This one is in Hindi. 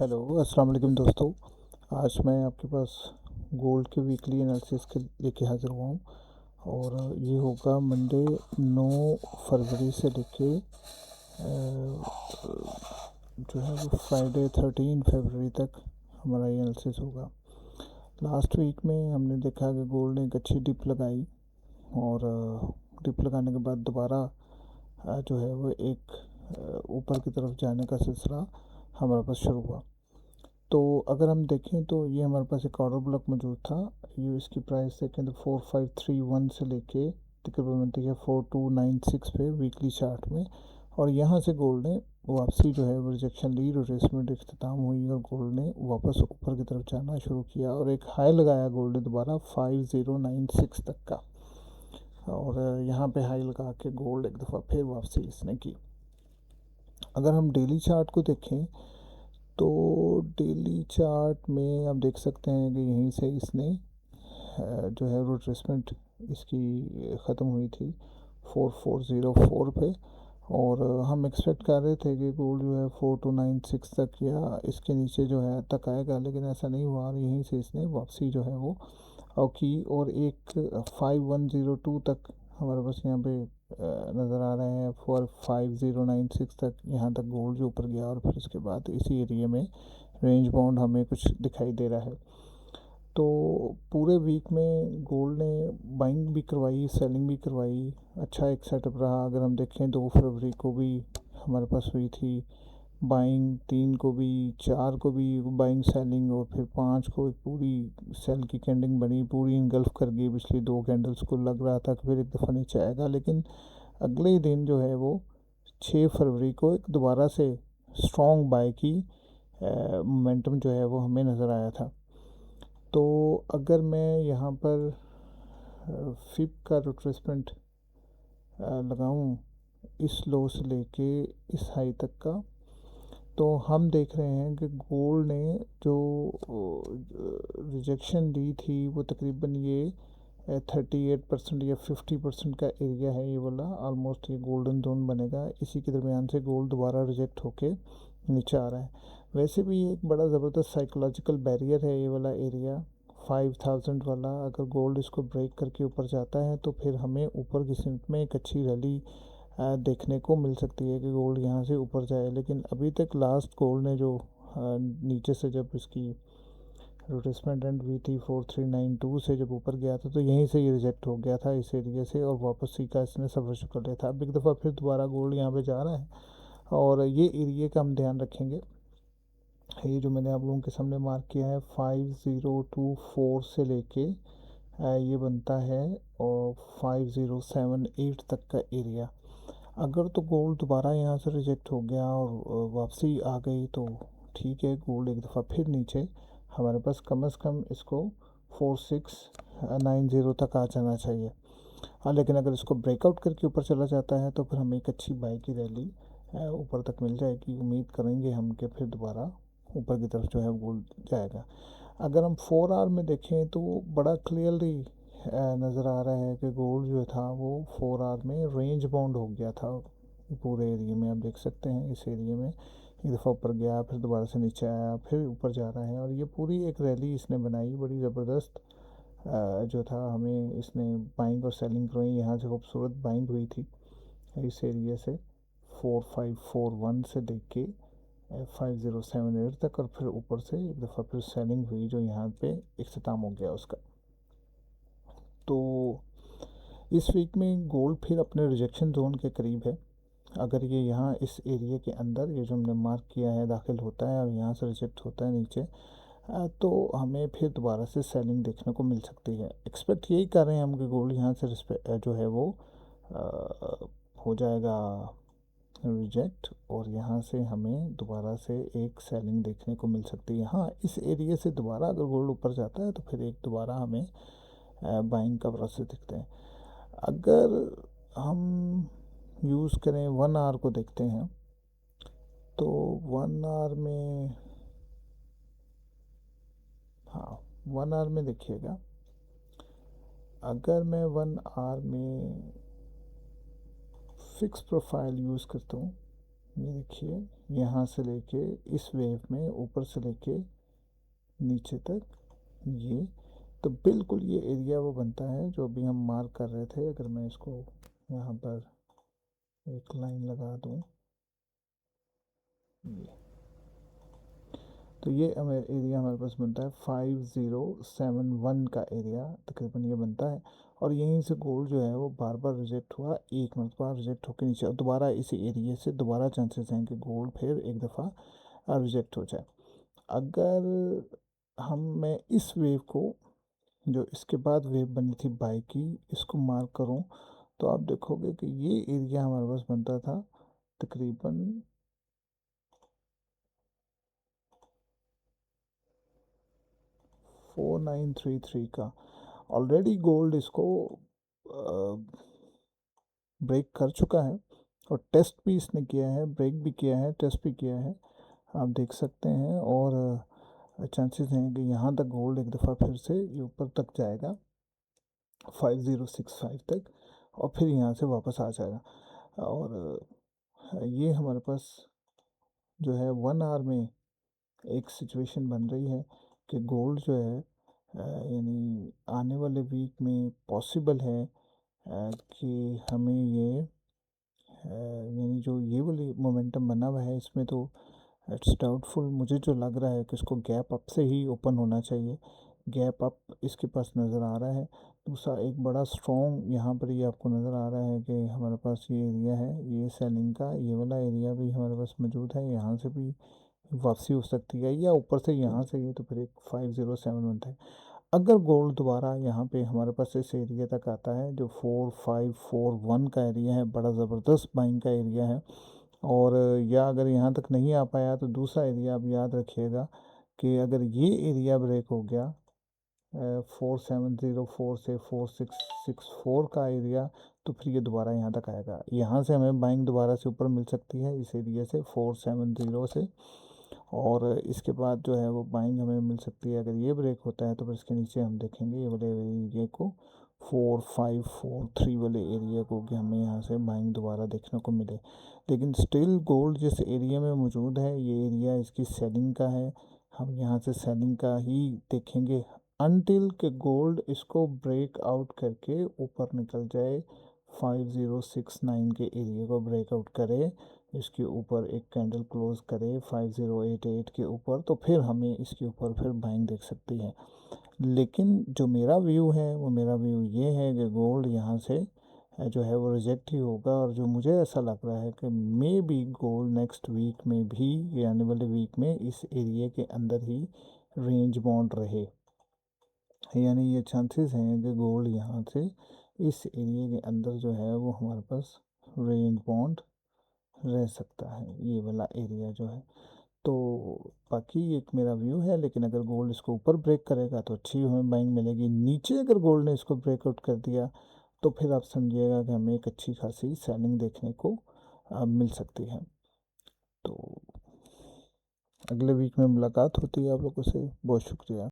हेलो अस्सलाम वालेकुम दोस्तों। आज मैं आपके पास गोल्ड के वीकली एनालिसिस के लेके हाज़िर हुआ हूँ और ये होगा मंडे 9 फरवरी से लेके जो है वो फ्राइडे 13 फरवरी तक हमारा ये एनालिसिस होगा। लास्ट वीक में हमने देखा कि गोल्ड ने एक अच्छी डिप लगाई और डिप लगाने के बाद दोबारा जो है वो एक ऊपर की तरफ जाने का सिलसिला हमारे पास शुरू हुआ। तो अगर हम देखें तो ये हमारे पास एक ऑर्डर ब्लॉक मौजूद था। ये इसकी प्राइस देखें तो 4531 से लेके तकरीबन बनती है 4296 पे वीकली चार्ट में। और यहाँ से गोल्ड ने वापसी जो है वो रिजेक्शन ली, रिट्रेसमेंट इख्तिताम हुई और गोल्ड ने वापस ऊपर की तरफ जाना शुरू किया और एक हाई लगाया गोल्ड ने दोबारा 5096 तक का। और यहाँ पे हाई लगा के गोल्ड एक दफ़ा फिर वापसी इसने की। अगर हम डेली चार्ट को देखें तो डेली चार्ट में आप देख सकते हैं कि यहीं से इसने जो है रिट्रेसमेंट इसकी ख़त्म हुई थी 4404 पे। और हम एक्सपेक्ट कर रहे थे कि गोल्ड जो है 4296 तक या इसके नीचे जो है तक आएगा, लेकिन ऐसा नहीं हुआ और यहीं से इसने वापसी जो है वो की और एक 5102 तक हमारे पास यहाँ पे नज़र आ रहे हैं। 5096 तक यहाँ तक गोल्ड जो ऊपर गया और फिर उसके बाद इसी एरिया में रेंज बाउंड हमें कुछ दिखाई दे रहा है। तो पूरे वीक में गोल्ड ने बाइंग भी करवाई, सेलिंग भी करवाई, अच्छा एक सेटअप रहा। अगर हम देखें 2 फरवरी को भी हमारे पास हुई थी बाइंग, 3 को भी, 4 को भी बाइंग सेलिंग और फिर 5 को एक पूरी सेल की कैंडिंग बनी, पूरी इनगल्फ कर गई पिछली 2 कैंडल्स को। लग रहा था कि फिर एक दफ़ा नीचे आएगा, लेकिन अगले ही दिन जो है वो 6 फरवरी को एक दोबारा से स्ट्रॉन्ग बाय की मोमेंटम जो है वो हमें नज़र आया था। तो अगर मैं यहाँ पर फिप का रिट्रेसमेंट लगाऊं इस लो से लेके इस हाई तक का, तो हम देख रहे हैं कि गोल्ड ने जो रिजेक्शन ली थी वो तकरीबन ये 38% या 50% का एरिया है। ये वाला ऑलमोस्ट ये गोल्डन जोन बनेगा, इसी के दरमियान से गोल्ड दोबारा रिजेक्ट होके नीचे आ रहा है। वैसे भी ये एक बड़ा ज़बरदस्त साइकोलॉजिकल बैरियर है ये वाला एरिया 5000 वाला। अगर गोल्ड इसको ब्रेक करके ऊपर जाता है तो फिर हमें ऊपर की सिमत में एक अच्छी रैली देखने को मिल सकती है कि गोल्ड यहाँ से ऊपर जाए। लेकिन अभी तक लास्ट गोल्ड ने जो नीचे से जब इसकी रिट्रेसमेंट एंड VT 4392 से जब ऊपर गया था तो यहीं से ये रिजेक्ट हो गया था इस एरिया से और वापसी का इसने सफ़र शुरू कर लिया था। अब एक दफ़ा फिर दोबारा गोल्ड यहाँ पे जा रहा है और ये एरिया का हम ध्यान रखेंगे। ये जो मैंने आप लोगों के सामने मार्क किया है 5024 से लेके ये बनता है और 5078 तक का एरिया। अगर तो गोल्ड दोबारा यहाँ से रिजेक्ट हो गया और वापसी आ गई तो ठीक है, गोल्ड एक दफ़ा फिर नीचे हमारे पास कम से कम इसको 4690 तक आ जाना चाहिए। हाँ, लेकिन अगर इसको ब्रेकआउट करके ऊपर चला जाता है तो फिर हमें एक अच्छी बाई की रैली ऊपर तक मिल जाएगी। उम्मीद करेंगे हम कि फिर दोबारा ऊपर की तरफ जो है गोल्ड जाएगा। अगर हम 4 आवर में देखें तो बड़ा क्लियरली नज़र आ रहा है कि गोल्ड जो था वो 4 आवर में रेंज बाउंड हो गया था पूरे एरिया में। आप देख सकते हैं इस एरिया में एक दफ़ा ऊपर गया, फिर दोबारा से नीचे आया, फिर ऊपर जा रहा है और ये पूरी एक रैली इसने बनाई बड़ी ज़बरदस्त। जो था हमें इसने बाइंग और सेलिंग करवाई। यहाँ से खूबसूरत बाइंग हुई थी इस एरिया से 4541 से देख के 5078 तक और फिर ऊपर से एक दफ़ा फिर सेलिंग हुई जो यहाँ पे इख्तिताम हो गया उसका। तो इस वीक में गोल्ड फिर अपने रिजेक्शन जोन के करीब है। अगर ये यहाँ इस एरिया के अंदर ये जो हमने मार्क किया है दाखिल होता है और यहाँ से रिजेक्ट होता है नीचे, तो हमें फिर दोबारा से सेलिंग देखने को मिल सकती है। एक्सपेक्ट यही कर रहे हैं हम कि गोल्ड यहाँ से जो है वो हो जाएगा रिजेक्ट और यहाँ से हमें दोबारा से एक सेलिंग देखने को मिल सकती है। हाँ, इस एरिया से दोबारा अगर गोल्ड ऊपर जाता है तो फिर एक दोबारा हमें बाइंग का प्रोसेस दिखते हैं। अगर हम यूज़ करें 1 आवर को देखते हैं तो 1 आवर में, हाँ 1 आवर में देखिएगा, अगर मैं 1 आवर में फिक्स प्रोफाइल यूज़ करता हूँ ये देखिए, यहाँ से लेके इस वेव में ऊपर से लेके नीचे तक ये, तो बिल्कुल ये एरिया वो बनता है जो अभी हम मार्क कर रहे थे। अगर मैं इसको यहाँ पर एक लाइन लगा दूँ, ये तो ये हमें एरिया हमारे पास बनता है 5071 का एरिया तकरीबन ये बनता है। और यहीं से गोल्ड जो है वो बार बार रिजेक्ट हुआ, एक मरतबा रिजेक्ट होकर नीचे, और दोबारा इसी एरिया से दोबारा चांसेस हैं कि गोल्ड फिर एक दफ़ा रिजेक्ट हो जाए। अगर मैं इस वेव को, जो इसके बाद वेव बनी थी बाई की, इसको मार्क करूं, तो आप देखोगे कि ये एरिया हमारे पास बनता था तकरीबन 4933 का। ऑलरेडी गोल्ड इसको ब्रेक कर चुका है, और टेस्ट भी इसने किया है, ब्रेक भी किया है, टेस्ट भी किया है, आप देख सकते हैं। और चांसेस हैं कि यहाँ तक गोल्ड एक दफ़ा फिर से ये ऊपर तक जाएगा 5065 तक, और फिर यहाँ से वापस आ जाएगा। और ये हमारे पास जो है 1 आवर में एक सिचुएशन बन रही है कि गोल्ड जो है यानी आने वाले वीक में पॉसिबल है कि हमें ये यानी जो ये वाली मोमेंटम बना हुआ है इसमें, तो इट्स डाउटफुल। मुझे जो लग रहा है कि इसको गैप अप से ही ओपन होना चाहिए। गैप अप इसके पास नज़र आ रहा है। दूसरा एक बड़ा स्ट्रॉन्ग यहाँ पर ये आपको नज़र आ रहा है कि हमारे पास ये एरिया है, ये सेलिंग का ये वाला एरिया भी हमारे पास मौजूद है। यहाँ से भी वापसी हो सकती है, या ऊपर से यहाँ से ये, तो फिर एक 5071 बनता है। अगर गोल्ड दोबारा यहाँ पे हमारे पास इस एरिया तक आता है जो 4541 का एरिया है, बड़ा ज़बरदस्त बाइंग का एरिया है। और या अगर यहाँ तक नहीं आ पाया तो दूसरा एरिया आप याद रखिएगा कि अगर ये एरिया ब्रेक हो गया 4704 से 4664 का एरिया, तो फिर ये दोबारा यहाँ तक आएगा। यहाँ से हमें बाइंग दोबारा से ऊपर मिल सकती है इस एरिया से 470 से, और इसके बाद जो है वो बाइंग हमें मिल सकती है। अगर ये ब्रेक होता है तो फिर इसके नीचे हम देखेंगे ये वाले एरिया को 4543 वाले एरिया को, कि हमें यहाँ से बाइंग दोबारा देखने को मिले। लेकिन स्टिल गोल्ड जिस एरिया में मौजूद है, ये एरिया इसकी सेलिंग का है। हम यहाँ से सेलिंग का ही देखेंगे अनटिल के गोल्ड इसको ब्रेक आउट करके ऊपर निकल जाए, 5069 के एरिया को ब्रेकआउट करे, इसके ऊपर एक कैंडल क्लोज करे 5088 के ऊपर, तो फिर हमें इसके ऊपर फिर बाइंग देख सकती है। लेकिन जो मेरा व्यू है वो मेरा व्यू ये है कि गोल्ड यहाँ से जो है वो रिजेक्ट ही होगा। और जो मुझे ऐसा लग रहा है कि maybe gold next week में भी, ये आने वाले वीक में इस एरिया के अंदर ही रेंज बाउंड रहे। यानी ये चांसेस हैं कि गोल्ड यहाँ से इस एरिया के अंदर जो है वो हमारे पास रेंज बाउंड रह सकता है, ये वाला एरिया जो है। तो बाकी एक मेरा व्यू है, लेकिन अगर गोल्ड इसको ऊपर ब्रेक करेगा तो अच्छी हमें बाइंग मिलेगी। नीचे अगर गोल्ड ने इसको ब्रेकआउट कर दिया तो फिर आप समझिएगा कि हमें एक अच्छी खासी सेलिंग देखने को मिल सकती है। तो अगले वीक में मुलाकात होती है आप लोगों से। बहुत शुक्रिया।